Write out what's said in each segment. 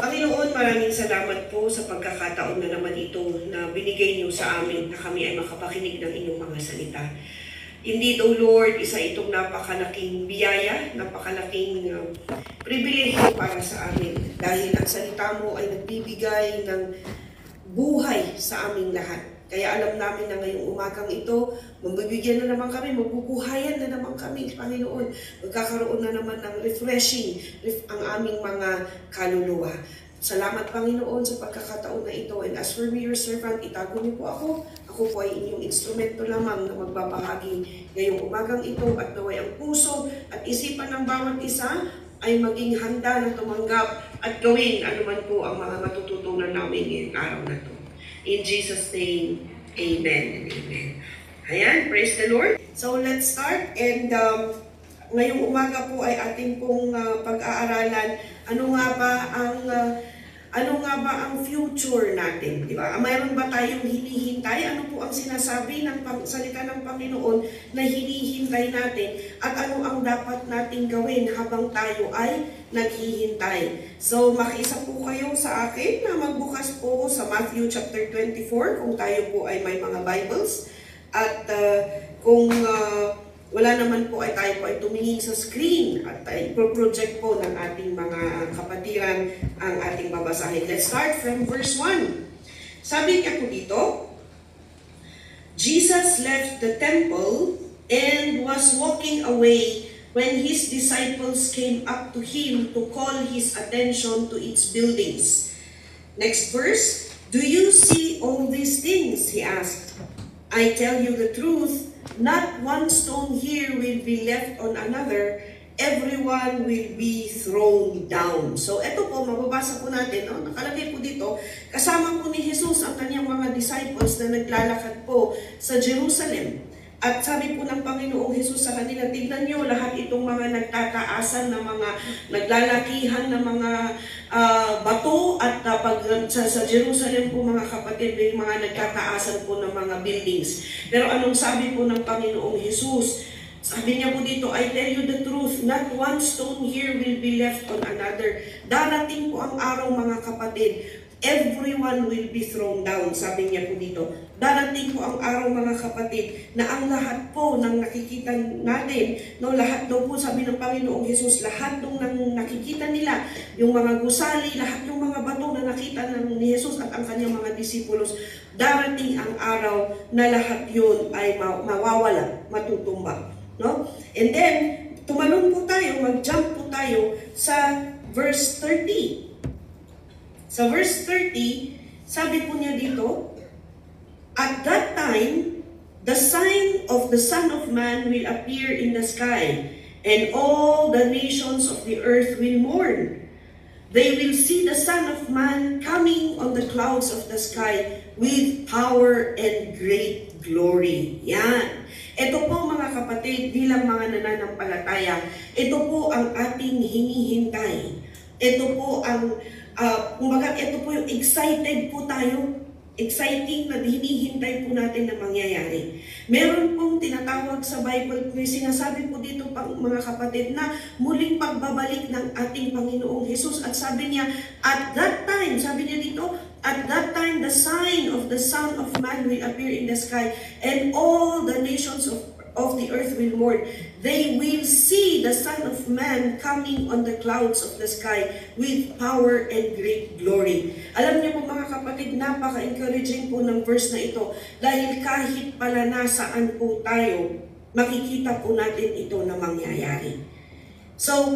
Panginoon, maraming salamat po sa pagkakataon na naman ito na binigay niyo sa amin na kami ay makapakinig ng inyong mga salita. Indeed, O Lord, isa itong napakalaking biyaya, napakalaking pribilehyo para sa amin. Dahil ang salita mo ay nagbibigay ng buhay sa aming lahat. Kaya alam namin na ngayong umagang ito, mabibigyan na naman kami, mabubuhayan na naman kami, Panginoon. Magkakaroon na naman ng refreshing ang aming mga kaluluwa. Salamat, Panginoon, sa pagkakataon na ito. And as for me, your servant, itago niyo po ako. Ako po ay inyong instrumento lamang na magbabahagi ngayong umagang ito at naway ang puso at isipan ng bawat isa ay maging handa na tumanggap at gawin anuman po ang mga matututunan namin ngayong araw na ito. In Jesus' name, amen and amen. Ayan, praise the Lord. So let's start. And ngayong umaga po ay ating pong pag-aaralan ano nga ba ang future natin, di ba? Mayroon ba tayong hinihintay? Ano po ang sinasabi ng salita ng Panginoon na hinihintay natin at ano ang dapat nating gawin habang tayo ay naghihintay? So, makiisa po kayo sa akin na magbukas po sa Matthew chapter 24 kung tayo po ay may mga Bibles. At kung wala naman po ay tayo po ay tumingin sa screen at i-project po ng ating mga kapatiran ang ating babasahin. Let's start from verse 1. Sabi niya po dito, Jesus left the temple and was walking away when his disciples came up to him to call his attention to its buildings. Next verse, "Do you see all these things?" he asked. "I tell you the truth, not one stone here will be left on another, everyone will be thrown down." So, ito po, mababasa po natin, nakalagay po dito, kasama po ni Jesus ang kanyang mga disciples na naglalakad po sa Jerusalem. At sabi po ng Panginoong Jesus sa kanila, tignan nyo lahat itong mga nagtataasan na mga naglalakihan na mga bato at sa Jerusalem po mga kapatid, may mga nagtataasan po ng mga buildings. Pero anong sabi po ng Panginoong Jesus? Sabi niya po dito, "I tell you the truth, not one stone here will be left on another." Darating po ang araw mga kapatid, everyone will be thrown down, sabi niya po dito. Darating po ang araw mga kapatid na ang lahat po ng nakikita natin, lahat daw po sabi ng Panginoong Jesus, lahat ng nakikita nila, yung mga gusali, lahat yung mga bato na nakita ni Jesus at ang kanyang mga disipulos, darating ang araw na lahat yun ay mawawala, matutumba. No? And then, tumalon po tayo, mag-jump po tayo sa verse 30. Sa verse 30, sabi po niya dito, "At that time, the sign of the Son of Man will appear in the sky, and all the nations of the earth will mourn. They will see the Son of Man coming on the clouds of the sky with power and great glory." Yan. Ito po mga kapatid, bilang mga nananampalataya, ito po ang ating hinihintay. Ito po ang ito po yung excited po tayo. Exciting na hinihintay po natin na mangyayari. Meron pong tinatawag sa Bible, may sinasabi po dito mga kapatid na muling pagbabalik ng ating Panginoong Jesus. At sabi niya, at that time, sabi niya dito, at that time the sign of the Son of Man will appear in the sky, and all the nations of the earth will mourn. They will see the Son of Man coming on the clouds of the sky with power and great glory. Alam niyo po mga kapatid, napaka-encouraging po ng verse na ito dahil kahit pala nasaan po tayo, makikita po natin ito na mangyayari. So,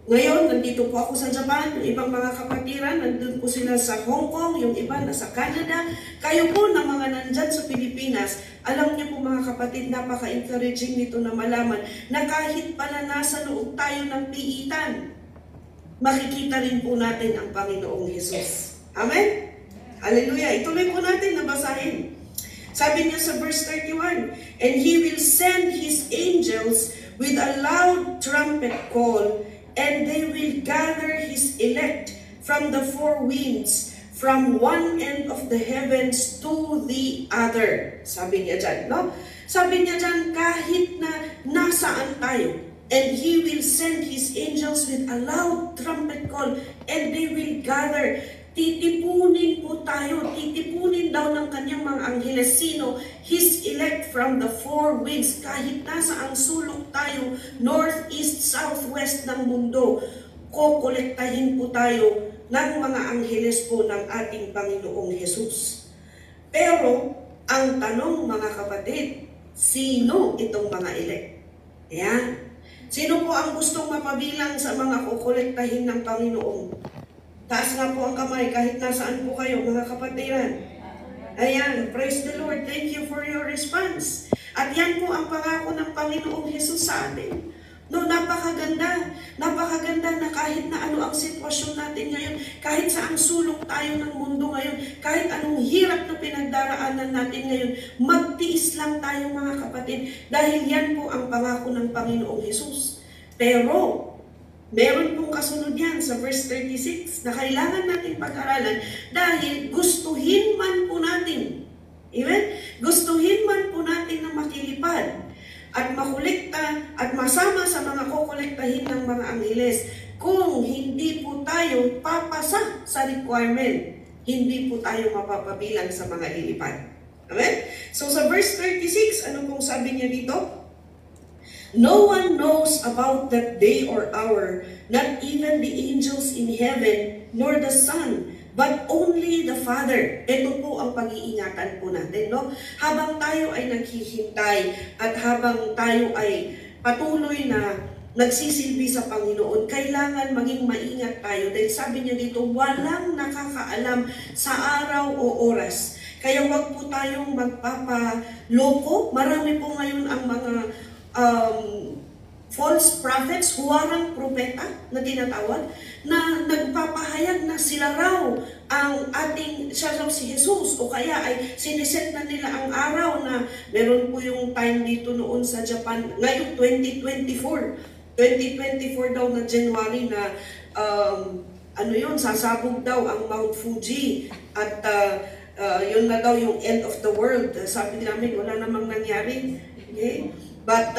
ngayon, nandito po ako sa Japan, yung ibang mga kapatiran, nandun po sila sa Hong Kong, yung iba nasa Canada. Kayo po na mga nandyan sa Pilipinas, alam niyo po mga kapatid, napaka-encouraging nito na malaman na kahit pala nasa loob tayo ng piitan, makikita rin po natin ang Panginoong Jesus. Amen? Hallelujah! Ituloy po natin na basahin. Sabi niya sa verse 31, "And He will send His angels with a loud trumpet call, and they will gather His elect from the four winds, from one end of the heavens to the other." Sabi niya dyan, no? Sabi niya dyan, kahit na nasaan tayo, And He will send His angels with a loud trumpet call, and they will gather. Titipunin po tayo, titipunin daw ng kanyang mga angheles. Sino? His elect from the four winds. Kahit nasa ang sulok tayo, north, east, south, west ng mundo, kokolektahin po tayo ng mga angheles po ng ating Panginoong Jesus. Pero, ang tanong mga kapatid, sino itong mga elect? Ayan. Sino po ang gustong mapabilang sa mga kukolektahin ng Panginoon? Taas nga po ang kamay kahit nasaan po kayo, mga kapatiran. Ayan, praise the Lord. Thank you for your response. At yan po ang pangako ng Panginoong Jesus sa atin. No, napakaganda. Napakaganda na kahit na ano ang sitwasyon natin ngayon, kahit sa ang sulok tayo ng mundo ngayon, kahit anong hirap na pinagdaraanan natin ngayon, magtiis lang tayo mga kapatid, dahil yan po ang pangako ng Panginoong Jesus. Pero, meron pong kasunod yan sa verse 36 na kailangan natin pag-aralan dahil gustuhin man po natin. Amen? Gustuhin man po natin na makilipad at makolekta at masama sa mga kokolektahin ng mga angheles. Kung hindi po tayo papasa sa requirement, hindi po tayo mapapabilang sa mga lilipad. Amen? So sa verse 36, ano pong sabi niya dito? No one knows about that day or hour, not even the angels in heaven, nor the Son, but only the Father. Ito po ang pag-iingatan po natin, no? Habang tayo ay naghihintay at habang tayo ay patuloy na nagsisilbi sa Panginoon, kailangan maging maingat tayo. Dahil sabi niya dito, walang nakakaalam sa araw o oras. Kaya wag po tayong magpapaloko. Marami po ngayon ang mga false prophets, huwarang propeta na tinatawag, na nagpapahayag na sila raw ang ating, siya raw si Jesus, o kaya ay siniset na nila ang araw na meron po yung time dito noon sa Japan, ngayon 2024 daw na January na ano yun, sasabog daw ang Mount Fuji at yun na daw yung end of the world. Sabi namin, wala namang nangyari. Okay? But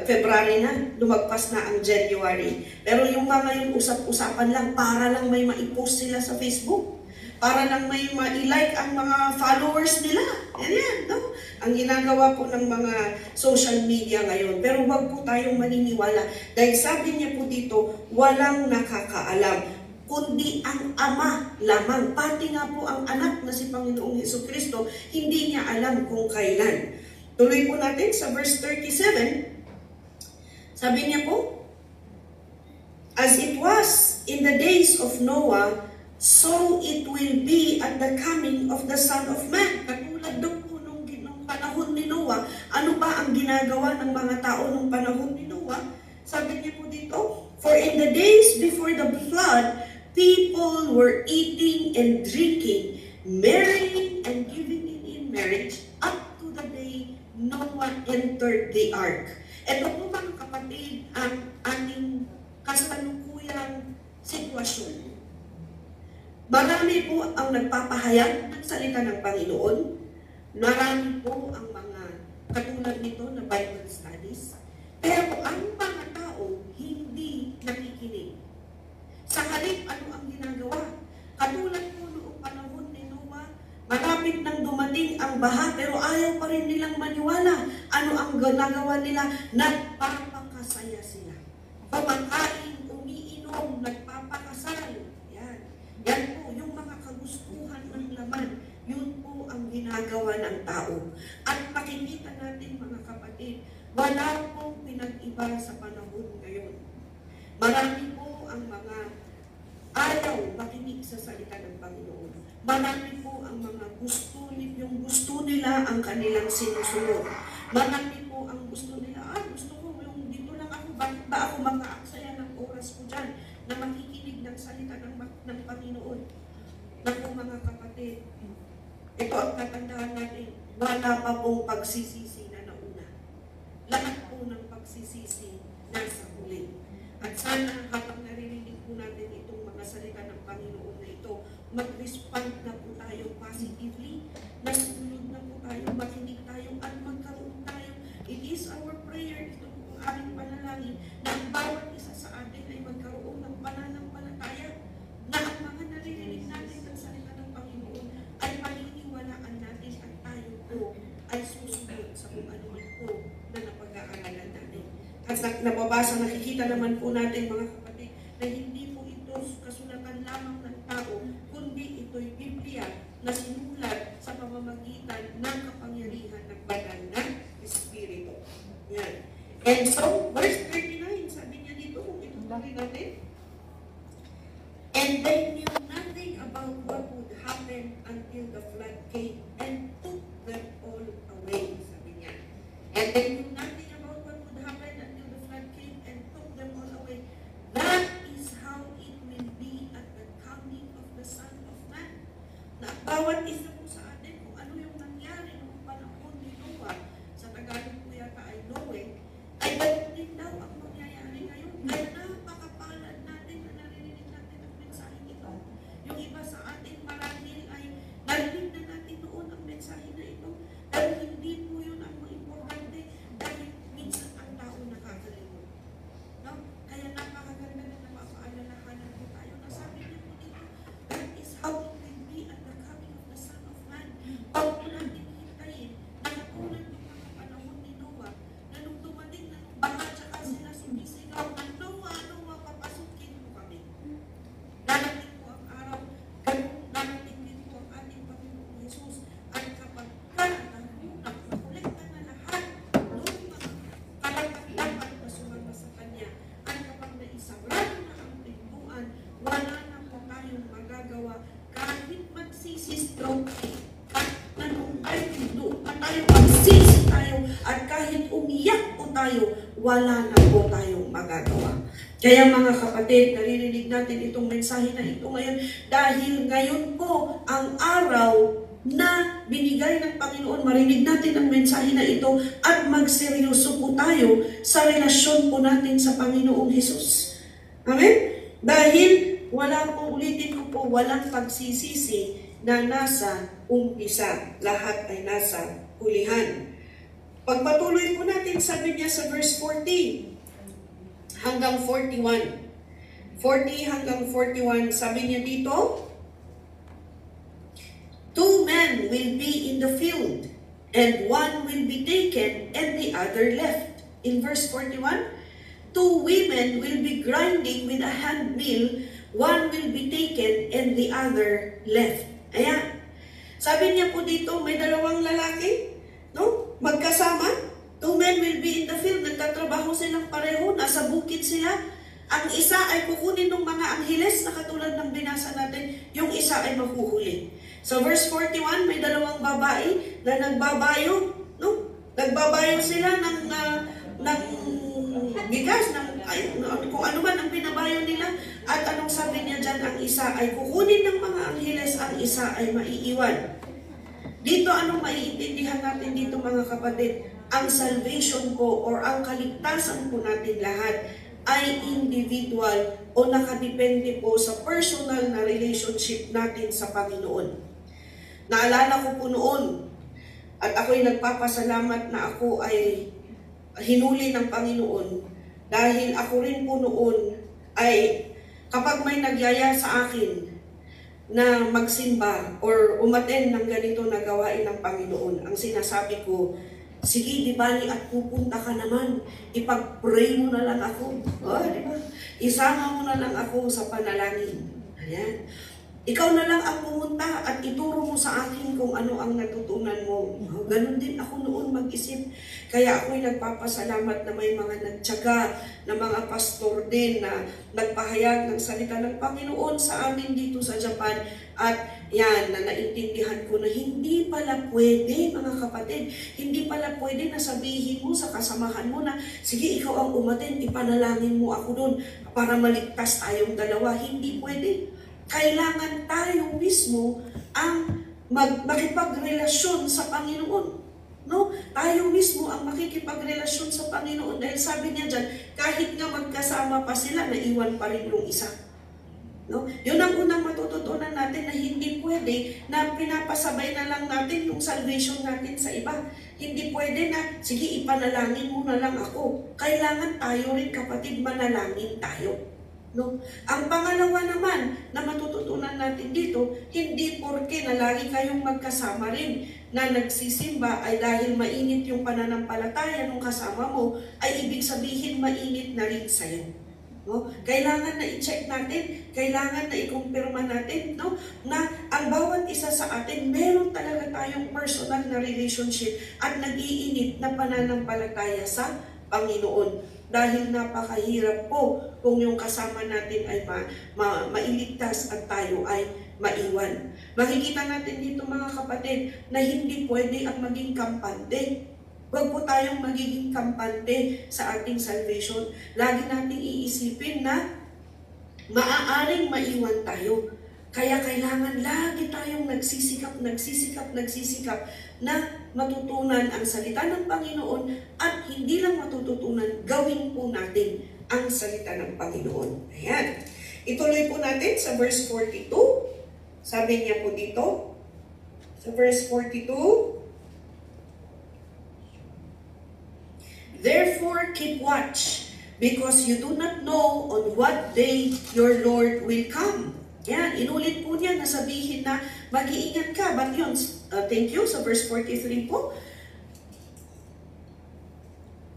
February na, lumagpas na ang January. Pero yung mga yung usap-usapan lang, para lang may ma-post sila sa Facebook. Para lang may ma-like ang mga followers nila. Yan, no? Ang ginagawa po ng mga social media ngayon. Pero wag po tayong maniniwala. Dahil sabi niya po dito, walang nakakaalam, kundi ang Ama lamang. Pati nga po ang anak na si Panginoong Jesucristo, hindi niya alam kung kailan. Tuloy po natin sa verse 37. Sabi niya po, as it was in the days of Noah, so it will be at the coming of the Son of Man. Katulad daw po nung panahon ni Noah, ano ba ang ginagawa ng mga tao nung panahon ni Noah? Sabi niya po dito, for in the days before the flood, people were eating and drinking, marrying and giving in marriage, up to the day Noah entered the ark. Ito po mga kapatid, ang ating kasalukuyang sitwasyon. Marami po ang nagpapahayag ng salita ng Panginoon. Marami po ang mga katulad nito na Bible studies. Pero ang mga tao hindi nakikinig. Sa halip, ano ang ginagawa? Katulad po noong panahon ni Noah, malapit nang dumating ang baha, pero ayaw pa rin nilang maniwala. Ano ang ginagawa nila? Nagpapakasaya sila. Pamakain, umiinom, nagpapakasal. Yan. Yan po, yung mga kagustuhan ng laman, yun po ang ginagawa ng tao. At makikita natin mga kapatid, wala pong pinag-iba sa panahon ngayon. Marami po ang mga ayaw makinig sa salita ng Panginoon. Marami po ang mga gusto nila ang kanilang sinusunod. Marami po ang gusto nila, gusto ko yung dito lang ako, bakit ba ako makaaksaya ng oras ko dyan na makikinig ng salita ng Panginoon? Naku mga kapatid, ito ang tatandaan natin, wala pa pong pagsisisi na nauna. Lahat po ng pagsisisi nasa huli. At sana habang naririnig po natin itong mga salita ng Panginoon na ito, mag-respond na po tayo positively, nasunod na po tayo, makinig tayo, at magkaroon tayo. It is our prayer, ito po ang aming panalangin na ang bawat isa sa atin ay magkaroon ng pananampalataya na ang mga naririnig natin ng salita ng Panginoon ay paniniwalaan natin at tayo po ay susunod sa kung ano ito na napag-aaralan natin. At nababasa, nakikita naman po natin mga kapatid na hindi po ito kasulatan lamang ng tao, kundi ito'y Biblia na sinulat sa pamamagitan ng kapangyarihan ng banal na Espiritu. Yan. And so, verse 39, sabi niya dito, kung itutuloy natin, and they knew nothing about what would happen until the flood came and took them all away, sabi niya. And they knew nothing about what would happen until the flood came and took them all away. That is how it will be at the coming of the Son of Man. Na bawat isa po sa atin, kung ano yung nangyari noong panahon ni Noah, sa Tagalog po yata ay Noe, ay ganun din daw ang mangyayari ngayon. Kaya napakapalad natin na naririnig natin ang mensaheng ito. Yung iba sa atin marahil ay narinig na natin noon ang mensahe na ito, pero hindi po yun ang importante dahil minsan ang tao nakakalimot. No? Kaya napakaganda na mapaalalahanan po tayo na sabi niyo po dito, that is how it will be at the coming of the Son of Man. Huwag po natin hintayin na katulad ng mga panahon ni Noah na nung dumating na nung baha tsaka sila sumisigaw na Noah, Noah, papasukin mo kami. Darating po ang araw, darating din po ang ating Panginoong Jesus at kapag nakunak, nakolekta na lahat noong mga kalagdagan na sumama sa Kanya at kapag naisarado na ang pintuan, wala na po tayong magagawa kahit magsisistroke at nanumpay pinto at tayo magsisi tayo at kahit umiyak po tayo, wala na po tayong magagawa. Kaya mga kapatid, naririnig natin itong mensahe na ito ngayon dahil ngayon po ang araw na binigay ng Panginoon. Marinig natin ang mensahe na ito at magseryoso po tayo sa relasyon po natin sa Panginoong Hesus. Amen? Dahil wala po, ulitin ko po, walang pagsisisi na nasa umpisa. Lahat ay nasa hulihan. Pagpatuloy po natin, sabi niya sa verse 40 hanggang 41. 40 hanggang 41, sabi niya dito, 2 men will be in the field, and one will be taken, and the other left. In verse 41, 2 women will be grinding with a hand mill, one will be taken, and the other left. Ayan. Sabi niya po dito, may dalawang lalaki, no? Magkasama. 2 men will be in the field, nagtatrabaho silang pareho, nasa bukid sila. Ang isa ay kukunin ng mga angheles na katulad ng binasa natin, yung isa ay mahuhuli. So verse 41, may dalawang babae na nagbabayo, no? Nagbabayo sila ng bigas, kung ano man ang pinabayo nila. At anong sabi niya dyan, ang isa ay kukunin ng mga angheles, ang isa ay maiiwan. Dito, anong maiintindihan natin dito mga kapatid? Ang salvation po or ang kaligtasan po natin lahat ay individual o nakadepende po sa personal na relationship natin sa Panginoon. Naalala ko po noon, at ako'y nagpapasalamat na ako ay hinuli ng Panginoon dahil ako rin po noon ay kapag may nagyaya sa akin na magsimba or umattend ng ganito na gawain ng Panginoon, ang sinasabi ko, sige, di bali at pupunta ka naman, ipag-pray mo na lang ako. Oh, di ba? Isama mo na lang ako sa panalangin. Ayan. Ikaw na lang ang pumunta at ituro mo sa akin kung ano ang natutunan mo. Ganon din ako noon mag-isip. Kaya ako'y nagpapasalamat na may mga nagtiyaga, na mga pastor din na nagpahayag ng salita ng Panginoon sa amin dito sa Japan. At yan, na naintindihan ko na hindi pala pwede, mga kapatid, hindi pala pwede na sabihin mo sa kasamahan mo na, sige, ikaw ang umattend, ipanalangin mo ako doon para maligtas tayong dalawa. Hindi pwede. Kailangan tayo mismo ang makipagrelasyon sa Panginoon. No? Tayo mismo ang makikipagrelasyon sa Panginoon. Dahil sabi niya dyan, kahit nga magkasama pa sila, naiwan pa rin yung isa. No? Yun ang unang matututunan natin na hindi pwede na pinapasabay na lang natin yung salvation natin sa iba. Hindi pwede na, sige, ipanalangin mo na lang ako. Kailangan tayo rin, kapatid, manalangin tayo. No? Ang pangalawa naman na matututunan natin dito, hindi porke na lagi kayong magkasama rin na nagsisimba ay dahil mainit yung pananampalataya ng kasama mo, ay ibig sabihin mainit na rin sa'yo. No? Kailangan na i-check natin, kailangan na i-confirma natin, no? Na ang bawat isa sa atin, meron talaga tayong personal na relationship at nag-iinit na pananampalataya sa Panginoon. Dahil napakahirap po kung yung kasama natin ay mailigtas at tayo ay maiwan. Makikita natin dito mga kapatid na hindi pwede ang maging kampante. Huwag po tayong magiging kampante sa ating salvation. Lagi nating iisipin na maaaring maiwan tayo. Kaya kailangan lagi tayong nagsisikap na matutunan ang salita ng Panginoon at hindi lang matututunan, gawin po natin ang salita ng Panginoon. Ayan. Ituloy po natin sa verse 42. Sabi niya po dito, sa verse 42, "Therefore keep watch, because you do not know on what day your Lord will come." Yan, inulit po niya na sabihin na mag-iingat ka. But yun, thank you, sa verse 43 po.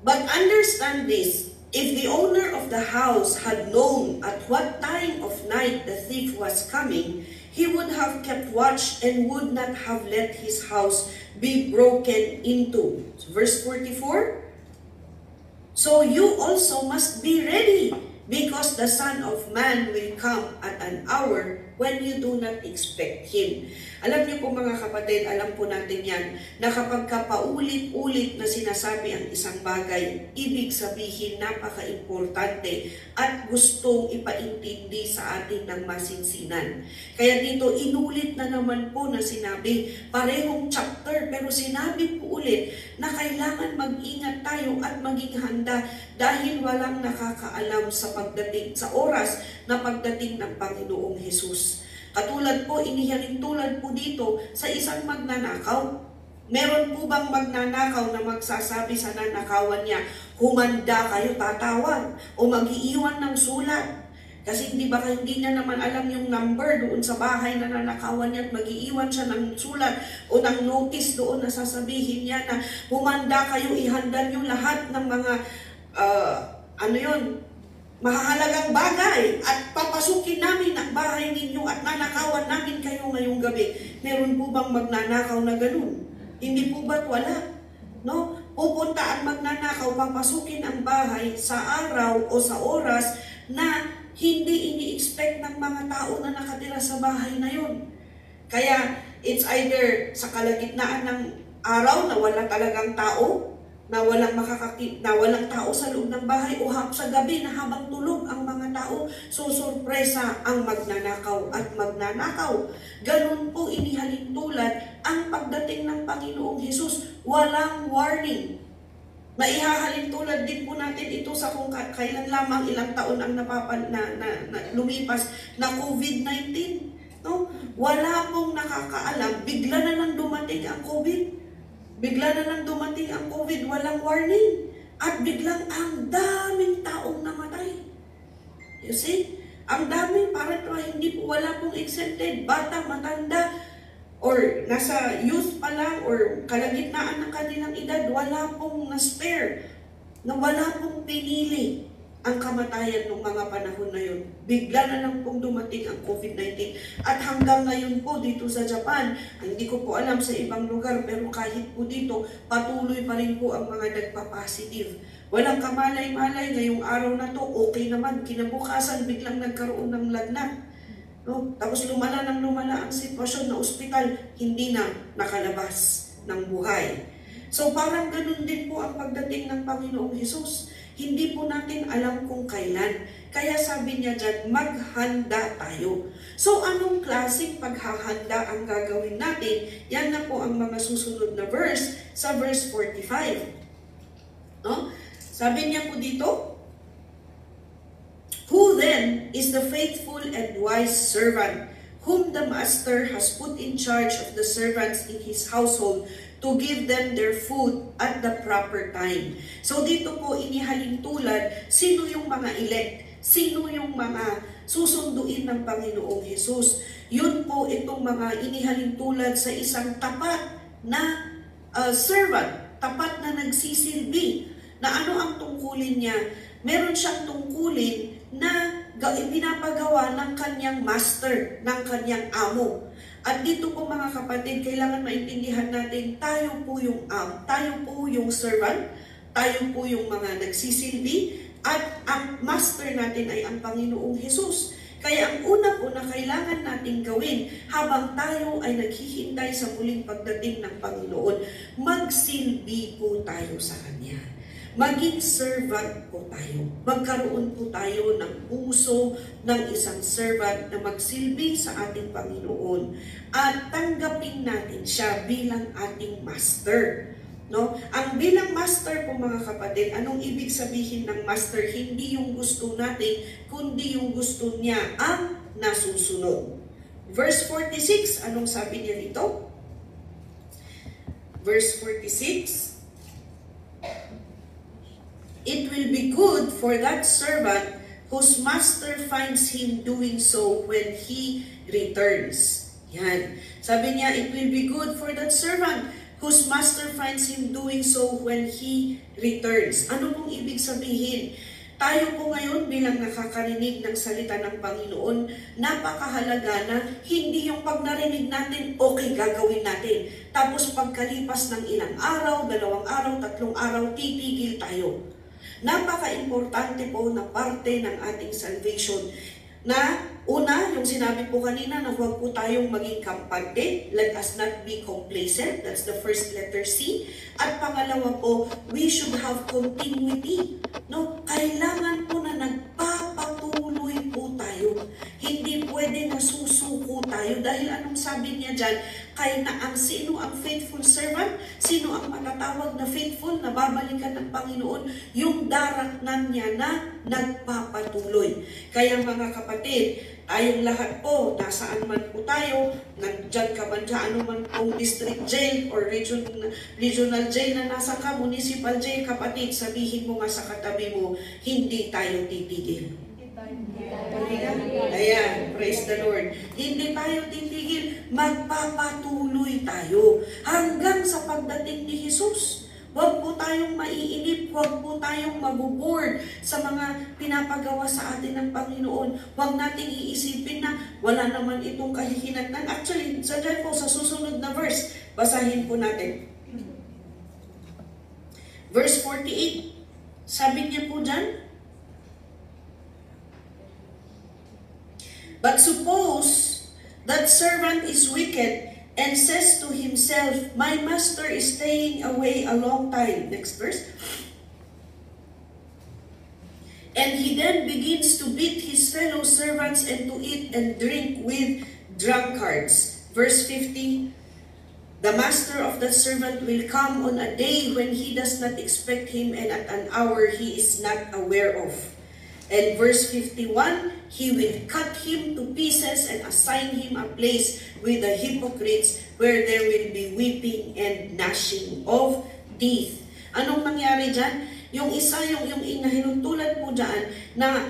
"But understand this, if the owner of the house had known at what time of night the thief was coming, he would have kept watch and would not have let his house be broken into." So, verse 44, "So you also must be ready, because the Son of Man will come at an hour when you do not expect Him." Alam niyo po mga kapatid, alam po natin yan, na kapag paulit-ulit na sinasabi ang isang bagay, ibig sabihin napaka-importante at gustong ipaintindi sa atin ng masinsinan. Kaya dito, inulit na naman po na sinabi, parehong chapter, pero sinabi po ulit na kailangan mag-ingat tayo at maging handa dahil walang nakakaalam sa pagdating, sa oras na pagdating ng Panginoong Hesus. Katulad po, inihalin tulad po dito sa isang magnanakaw. Meron po bang magnanakaw na magsasabi sa nanakawan niya, humanda kayo, tatawag, o mag-iiwan ng sulat? Kasi hindi niya naman alam yung number doon sa bahay na nanakawan niya at mag-iiwan siya ng sulat o ng notice doon na sasabihin niya na humanda kayo, ihanda niyo lahat ng mga mahahalagang bagay at papasukin namin ang bahay ninyo at nanakawan namin kayo ngayong gabi. Meron po bang magnanakaw na ganun? Hindi po ba't wala? No? Pupunta ang magnanakaw, papasukin ang bahay sa araw o sa oras na hindi ini-expect ng mga tao na nakatira sa bahay na yun. Kaya it's either sa kalagitnaan ng araw na wala talagang tao, na walang tao sa loob ng bahay, o sa gabi na habang tulog ang mga tao, susurpresa ang magnanakaw at magnanakaw. Ganun po inihalin tulad ang pagdating ng Panginoong Hesus. Walang warning. Maihahalin tulad din po natin ito sa kung kailan lamang ilang taon ang lumipas na COVID-19. No? Wala pong nakakaalam, bigla na lang dumating ang COVID. Bigla na lang dumating ang COVID, walang warning. At biglang ang daming taong namatay. You see? Ang dami, parang hindi po, wala pong exempted. Bata, matanda, or nasa youth pa lang, or kalagitnaan ng kanilang edad, wala pong na-spare. Na wala pong pinili ang kamatayan ng mga panahon na yun. Bigla na lang pong dumating ang COVID-19. At hanggang ngayon po dito sa Japan, hindi ko po alam sa ibang lugar, pero kahit po dito, patuloy pa rin po ang mga nagpa-positive. Walang kamalay-malay, ngayong araw na to, okay naman, kinabukasan, biglang nagkaroon ng lagnat. No? Tapos lumala ang sitwasyon na ospital, hindi na nakalabas ng buhay. So parang ganun din po ang pagdating ng Panginoong Hesus. Hindi po natin alam kung kailan. Kaya sabi niya dyan, maghanda tayo. So anong klaseng paghahanda ang gagawin natin? Yan na po ang mga susunod na verse sa verse 45. No? Sabi niya po dito, "Who then is the faithful and wise servant whom the master has put in charge of the servants in his household to give them their food at the proper time. So dito po inihalin tulad, sino yung mga elect? Sino yung mga susunduin ng Panginoong Hesus? Yun po itong mga inihalin tulad sa isang tapat na servant, tapat na nagsisilbi. Na ano ang tungkulin niya? Meron siyang tungkulin na pinapagawa ng kanyang master, ng kanyang amo. At dito po mga kapatid, kailangan maintindihan natin, tayo po yung servant, tayo po yung mga nagsisilbi, at ang master natin ay ang Panginoong Hesus. Kaya ang una-una kailangan nating gawin habang tayo ay naghihintay sa muling pagdating ng Panginoon, magsilbi po tayo sa Kanya. Maging servant po tayo. Magkaroon po tayo ng puso ng isang servant na magsilbi sa ating Panginoon. At tanggapin natin siya bilang ating master. No? Ang bilang master po mga kapatid, anong ibig sabihin ng master? Hindi yung gusto natin, kundi yung gusto niya ang nasusunod. Verse 46, anong sabi niya dito? Verse 46, it will be good for that servant whose master finds him doing so when he returns. Yan. Sabi niya, it will be good for that servant whose master finds him doing so when he returns. Ano pong ibig sabihin? Tayo po ngayon bilang nakakarinig ng salita ng Panginoon, napakahalaga na hindi yung pag narinig natin, okay, gagawin natin. Tapos pagkalipas ng ilang araw, 2 araw, 3 araw, titigil tayo. Napaka-importante po na parte ng ating salvation na una, yung sinabi po kanina na huwag po tayong maging kampante. Let us not be complacent. That's the first letter C. At pangalawa po, we should have continuity. No? Kailangan po na nagpapatuloy po tayo. Hindi pwede na susuko tayo. Dahil anong sabi niya dyan? Kaya na sino ang faithful servant? Sino ang matatawag na faithful na babalikan ng Panginoon? Yung daratnan niya na nagpapatuloy. Kaya mga kapatid, tayong lahat po, nasaan man po tayo, nandyan ka man dyan, ano man pong district jail or regional jail na nasa ka, municipal jail, kapatid, sabihin mo nga sa katabi mo, hindi tayo titigil. Ayan, praise the Lord. Hindi tayo titigil, magpapatuloy tayo hanggang sa pagdating ni Jesus. Huwag po tayong maiinip, huwag po tayong mabuboard sa mga pinapagawa sa atin ng Panginoon. Huwag nating iisipin na wala naman itong kahihinatnan. Actually, sadya po sa susunod na verse, basahin po natin. Verse 48, sabi niya po dyan, but suppose that servant is wicked and says to himself, my master is staying away a long time. Next verse. And he then begins to beat his fellow servants and to eat and drink with drunkards. Verse 50. The master of that servant will come on a day when he does not expect him and at an hour he is not aware of. And verse 51, he will cut him to pieces and assign him a place with the hypocrites where there will be weeping and gnashing of teeth. Anong nangyari dyan? Yung isa, yung inahinutulad po dyan, na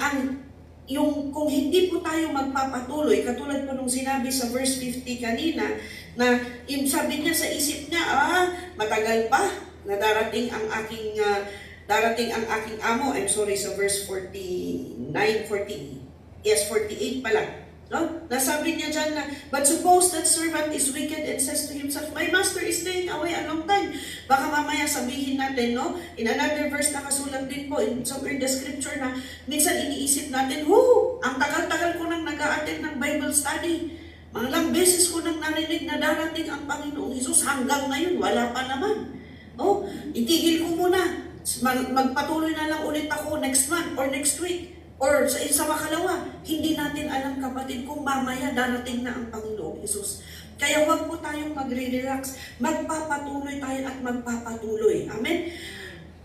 yung kung hindi po tayo magpapatuloy, katulad po nung sinabi sa verse 50 kanina, na yung sabi niya sa isip niya, matagal pa na darating ang aking amo. I'm sorry, sa verse 49, 48 pala. No? Nasabi niya dyan na, but suppose that servant is wicked and says to himself, my master is staying away a long time. Baka mamaya sabihin natin, no? In another verse nakasulat din po, in somewhere in the scripture na, minsan iniisip natin, ang tagal-tagal ko nang nag-a-attend ng Bible study. Mga lang beses ko nang narinig na darating ang Panginoong Hesus, hanggang ngayon, wala pa naman. Itigil ko muna. Magpatuloy na lang ulit ako next month or next week. Or sa makalawa, hindi natin alam kapatid kung mamaya darating na ang Panginoong Hesus. Kaya huwag po tayong magre-relax. Magpapatuloy tayo at magpapatuloy. Amen?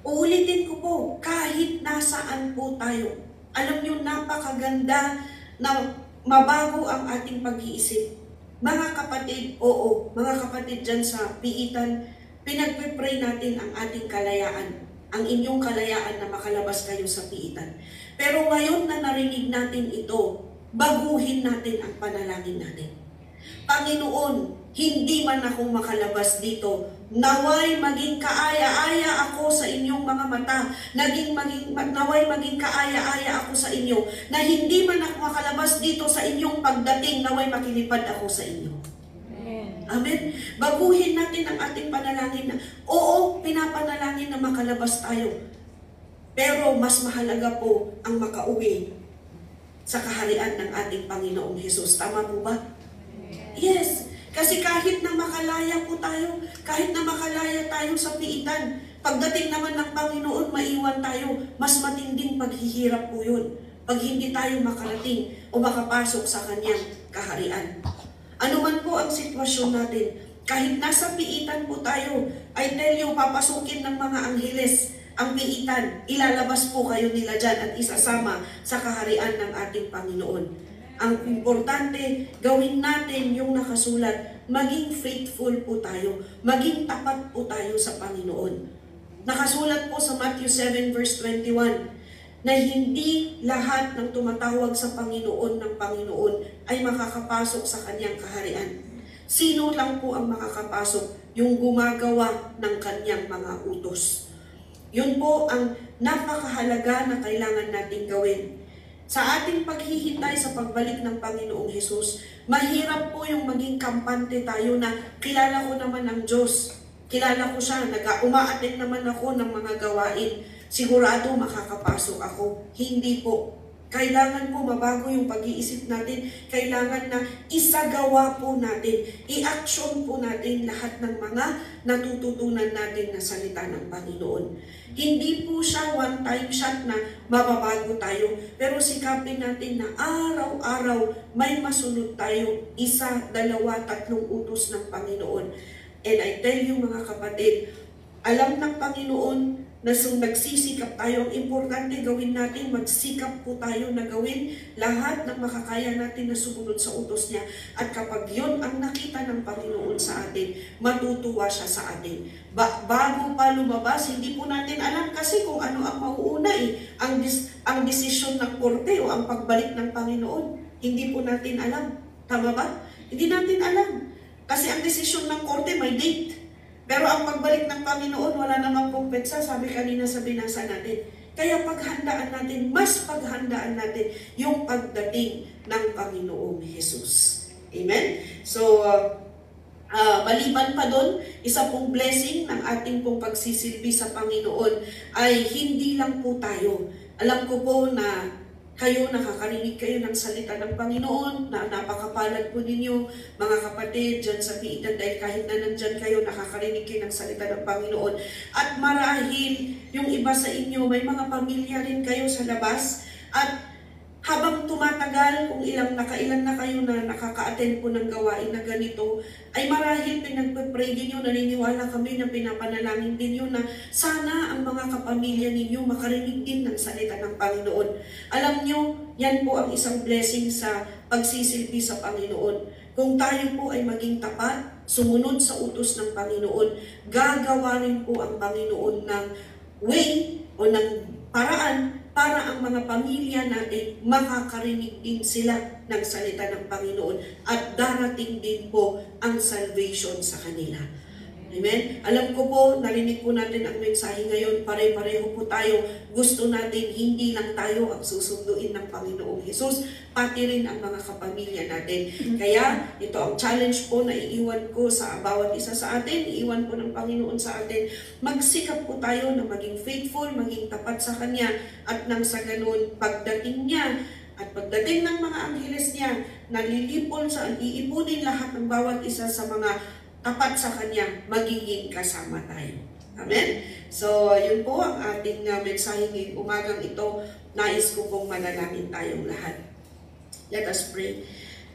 Uulitin ko po, kahit nasaan po tayo, alam nyo, napakaganda na mabago ang ating pag-iisip. Mga kapatid, oo, mga kapatid dyan sa piitan, pinagpipray natin ang ating kalayaan, ang inyong kalayaan na makalabas kayo sa piitan. Pero ngayon na narinig natin ito, baguhin natin ang panalangin natin. Panginoon, hindi man ako makalabas dito, naway maging kaaya-aya ako sa inyong mga mata, naway maging kaaya-aya ako sa inyo, na hindi man ako makalabas dito sa inyong pagdating, naway makilipad ako sa inyo. Amen. Baguhin natin ang ating panalangin na, oo, pinapanalangin na makalabas tayo. Pero mas mahalaga po ang makauwi sa kaharian ng ating Panginoong Hesus. Tama po ba? Yes. Kasi kahit na makalaya po tayo, kahit na makalaya tayo sa piitan, pagdating naman ng Panginoon, maiwan tayo, mas matinding paghihirap po yun. Pag hindi tayo makarating o makapasok sa kanyang kaharian. Ano man po ang sitwasyon natin, kahit nasa piitan po tayo, I tell you, papasukin ng mga angheles ang piitan, ilalabas po kayo nila dyan at isasama sa kaharian ng ating Panginoon. Ang importante, gawin natin yung nakasulat, maging faithful po tayo, maging tapat po tayo sa Panginoon. Nakasulat po sa Matthew 7 verse 21, na hindi lahat ng tumatawag sa Panginoon ng Panginoon ay makakapasok sa kanyang kaharian. Sino lang po ang makakapasok? Yung gumagawa ng kanyang mga utos. Yun po ang napakahalaga na kailangan nating gawin. Sa ating paghihintay sa pagbalik ng Panginoong Hesus, mahirap po yung maging kampante tayo na kilala ko naman ang Diyos. Kilala ko siya, umaattend naman ako ng mga gawain. Sigurado makakapasok ako. Hindi po. Kailangan po mabago yung pag-iisip natin. Kailangan na isagawa po natin, i-action po natin lahat ng mga natututunan natin na salita ng Panginoon. Hindi po siya one-time shot na mababago tayo, pero sikapin natin na araw-araw may masunod tayo, 1, 2, 3 utos ng Panginoon. And I tell you mga kapatid, alam ng Panginoon na nagsisikap tayo. Ang importante gawin natin, magsikap po tayo na gawin lahat ng makakaya natin na sumunod sa utos niya. At kapag yon ang nakita ng Panginoon sa atin, matutuwa siya sa atin. Bago pa lumabas, hindi po natin alam kasi kung ano ang mauuna ang desisyon ng korte o ang pagbalik ng Panginoon. Hindi po natin alam. Tama ba? Hindi natin alam. Kasi ang desisyon ng korte may date. Pero ang pagbalik ng Panginoon, wala namang pumpetsa, sabi kanina sa binasa natin. Kaya paghandaan natin, mas paghandaan natin yung pagdating ng Panginoong Hesus. Amen? So, maliban pa doon, isa pong blessing ng ating pong pagsisilbi sa Panginoon ay hindi lang po tayo. Alam ko po na kayo, nakakarinig kayo ng salita ng Panginoon, na napakapalad po ninyo, mga kapatid, dyan sa piitan, dahil kahit na nandyan kayo, nakakarinig kayo ng salita ng Panginoon. At marahil, yung iba sa inyo, may mga pamilya rin kayo sa labas, at habang tumatagal, kung nakailan na kayo na nakaka-attend po ng gawain na ganito, ay marahil pinagpe-pray din nyo, naniniwala kami na pinapanalangin din nyo na sana ang mga kapamilya ninyo makarinig din ng salita ng Panginoon. Alam nyo, yan po ang isang blessing sa pagsisilbi sa Panginoon. Kung tayo po ay maging tapat, sumunod sa utos ng Panginoon, gagawa rin po ang Panginoon ng way o ng paraan para ang mga pamilya natin makakarinig din sila ng salita ng Panginoon at darating din po ang salvation sa kanila. Amen? Alam ko po, narinig po natin ang mensahe ngayon, pare-pareho po tayo. Gusto natin, hindi lang tayo ang susunduin ng Panginoong Hesus, pati rin ang mga kapamilya natin. Kaya, ito ang challenge po na iiwan ko sa bawat isa sa atin, iiwan po ng Panginoon sa atin. Magsikap po tayo na maging faithful, maging tapat sa Kanya, at nang sa ganun, pagdating niya, at pagdating ng mga angheles niya, iipunin lahat ng bawat isa sa mga tapat sa Kanya, magiging kasama tayo. Amen? So, yun po ang ating mensahe ngayong umagang ito. Nais ko pong manalangin tayong lahat. Let us pray.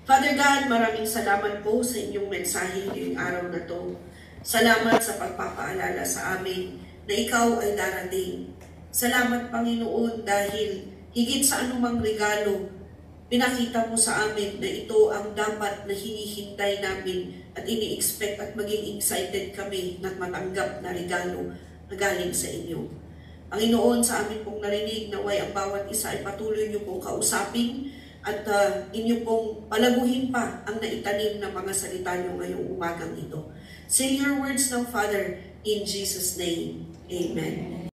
Father God, maraming salamat po sa inyong mensahe ngayong araw na to. Salamat sa pagpapaalala sa amin na ikaw ay darating. Salamat, Panginoon, dahil higit sa anumang regalo, pinakita mo sa amin na ito ang dapat na hinihintay namin at ini-expect at maging excited kami na matanggap na regalo na galing sa inyo. Panginoon, sa amin pong narinig, naway ang bawat isa ay patuloy niyo pong kausapin at inyo pong palaguhin pa ang naitanim na mga salita niyo ngayong umagang ito. Say your words now, Father, in Jesus' name. Amen.